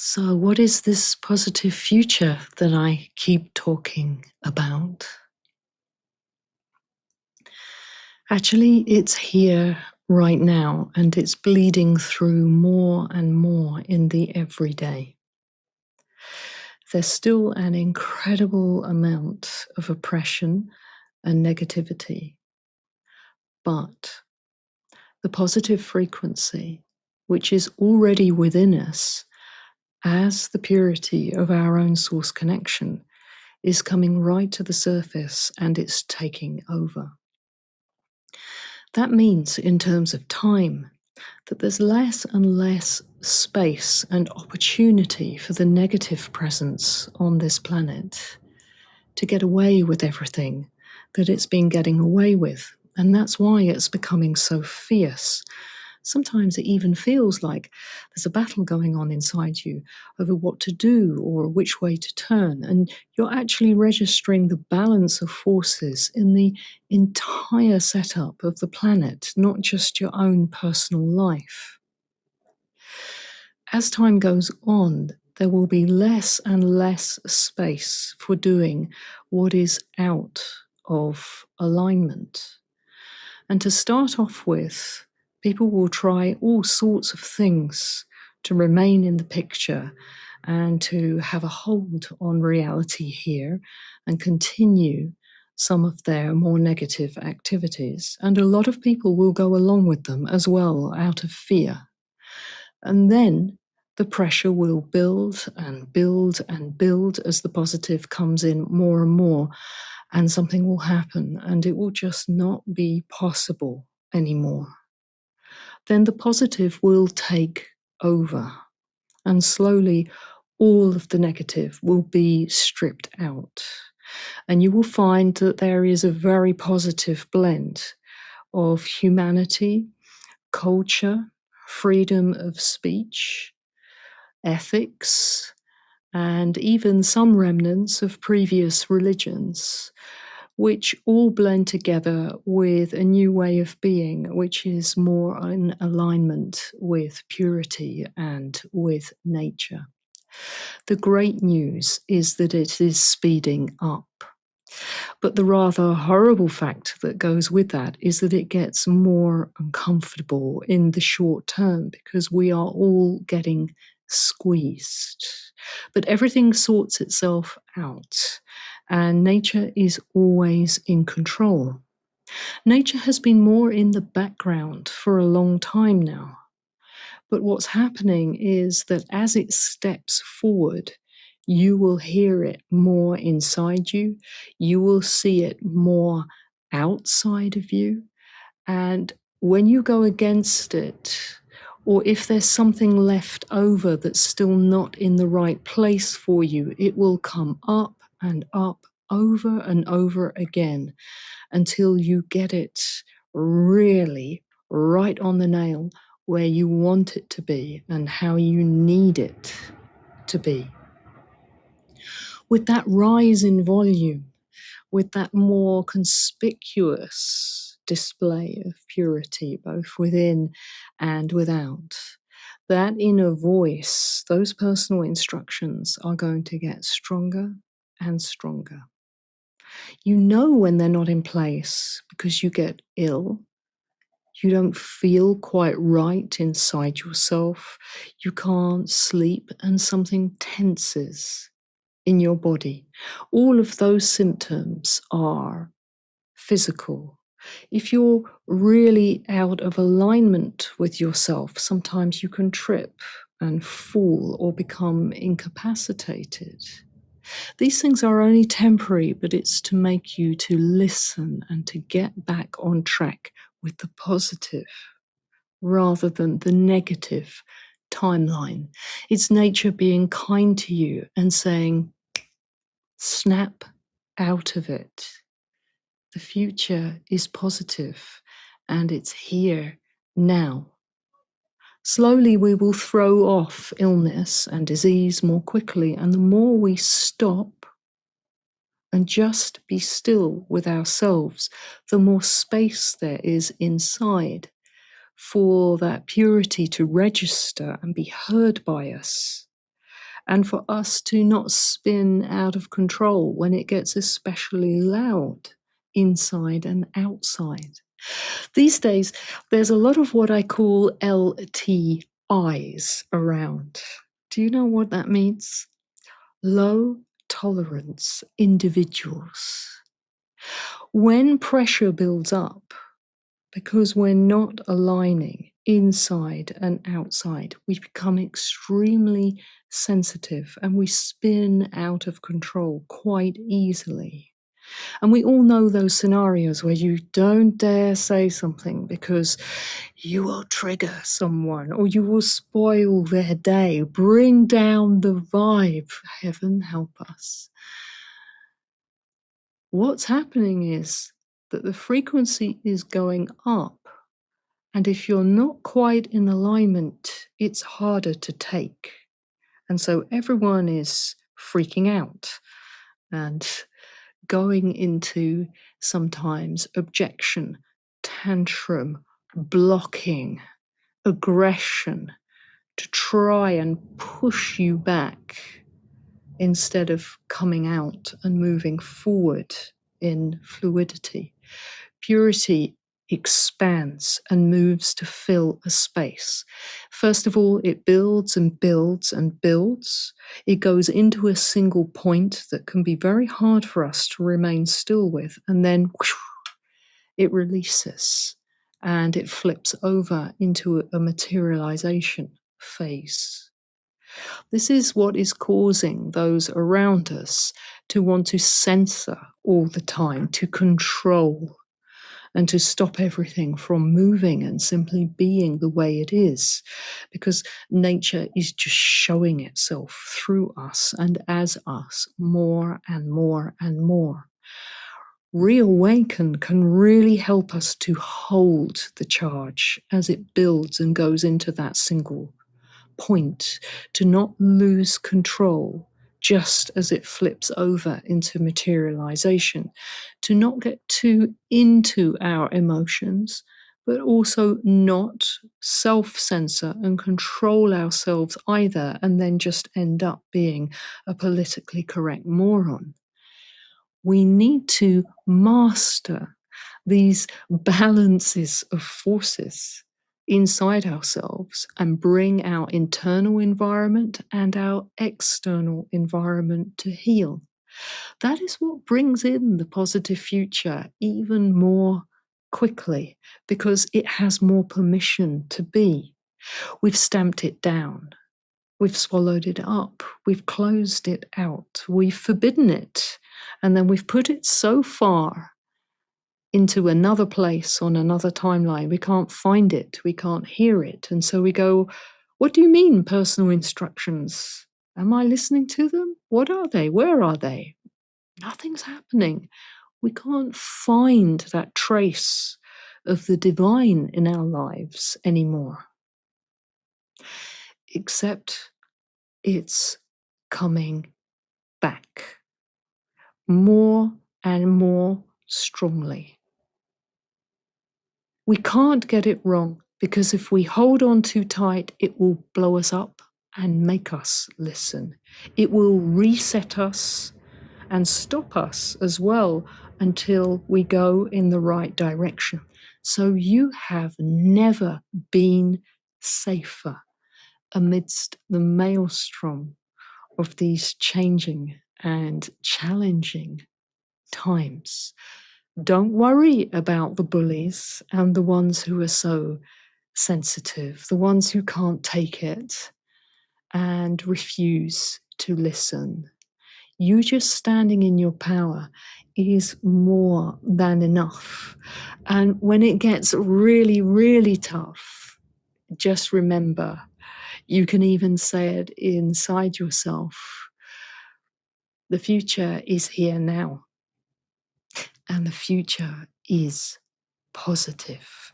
So, what is this positive future that I keep talking about? Actually, it's here right now and it's bleeding through more and more in the everyday. There's still an incredible amount of oppression and negativity, but the positive frequency, which is already within us as the purity of our own source connection, is coming right to the surface and it's taking over. That means, in terms of time, that there's less and less space and opportunity for the negative presence on this planet to get away with everything that it's been getting away with. And that's why it's becoming so fierce. Sometimes it even feels like there's a battle going on inside you over what to do or which way to turn. And you're actually registering the balance of forces in the entire setup of the planet, not just your own personal life. As time goes on, there will be less and less space for doing what is out of alignment. And to start off with, people will try all sorts of things to remain in the picture and to have a hold on reality here and continue some of their more negative activities. And a lot of people will go along with them as well out of fear. And then the pressure will build and build and build as the positive comes in more and more, and something will happen and it will just not be possible anymore. Then the positive will take over, and slowly all of the negative will be stripped out. And you will find that there is a very positive blend of humanity, culture, freedom of speech, ethics, and even some remnants of previous religions, which all blend together with a new way of being, which is more in alignment with purity and with nature. The great news is that it is speeding up. But the rather horrible fact that goes with that is that it gets more uncomfortable in the short term because we are all getting squeezed. But everything sorts itself out, and nature is always in control. Nature has been more in the background for a long time now. But what's happening is that as it steps forward, you will hear it more inside you. You will see it more outside of you. And when you go against it, or if there's something left over that's still not in the right place for you, it will come up and up over and over again until you get it really right on the nail where you want it to be and how you need it to be. With that rise in volume, with that more conspicuous display of purity, both within and without, that inner voice, those personal instructions are going to get stronger and stronger. You know when they're not in place because you get ill. You don't feel quite right inside yourself. You can't sleep and something tenses in your body. All of those symptoms are physical. If you're really out of alignment with yourself, sometimes you can trip and fall or become incapacitated. These things are only temporary, but it's to make you to listen and to get back on track with the positive rather than the negative timeline. It's nature being kind to you and saying, snap out of it. The future is positive and it's here now. Slowly we will throw off illness and disease more quickly, and the more we stop and just be still with ourselves, the more space there is inside for that purity to register and be heard by us. and for us to not spin out of control when it gets especially loud inside and outside. These days, there's a lot of what I call LTIs around. Do you know what that means? Low tolerance individuals. When pressure builds up, because we're not aligning inside and outside, we become extremely sensitive and we spin out of control quite easily. And we all know those scenarios where you don't dare say something because you will trigger someone or you will spoil their day, bring down the vibe. Heaven help us. What's happening is that the frequency is going up. And if you're not quite in alignment, it's harder to take. And so everyone is freaking out and going into sometimes objection, tantrum, blocking, aggression to try and push you back instead of coming out and moving forward in fluidity. Purity expands and moves to fill a space. First of all, it builds and builds and builds. It goes into a single point that can be very hard for us to remain still with, and then whoosh, it releases and it flips over into a materialization phase. This is what is causing those around us to want to censor all the time, to control, and to stop everything from moving and simply being the way it is, because nature is just showing itself through us and as us more and more and more. Reawaken can really help us to hold the charge as it builds and goes into that single point, to not lose control just as it flips over into materialization, to not get too into our emotions, but also not self-censor and control ourselves either, and then just end up being a politically correct moron. We need to master these balances of forces inside ourselves and bring our internal environment and our external environment to heal. That is what brings in the positive future even more quickly, because it has more permission to be. We've stamped it down. We've swallowed it up. We've closed it out. We've forbidden it. And then we've put it so far into another place on another timeline. We can't find it. We can't hear it. And so we go, what do you mean, personal instructions? Am I listening to them? What are they? Where are they? Nothing's happening. We can't find that trace of the divine in our lives anymore. Except it's coming back more and more strongly. We can't get it wrong, because if we hold on too tight, it will blow us up and make us listen. It will reset us and stop us as well until we go in the right direction. So you have never been safer amidst the maelstrom of these changing and challenging times. Don't worry about the bullies and the ones who are so sensitive, the ones who can't take it and refuse to listen. You just standing in your power is more than enough. And when it gets really, really tough, just remember, you can even say it inside yourself. The future is here now, and the future is positive.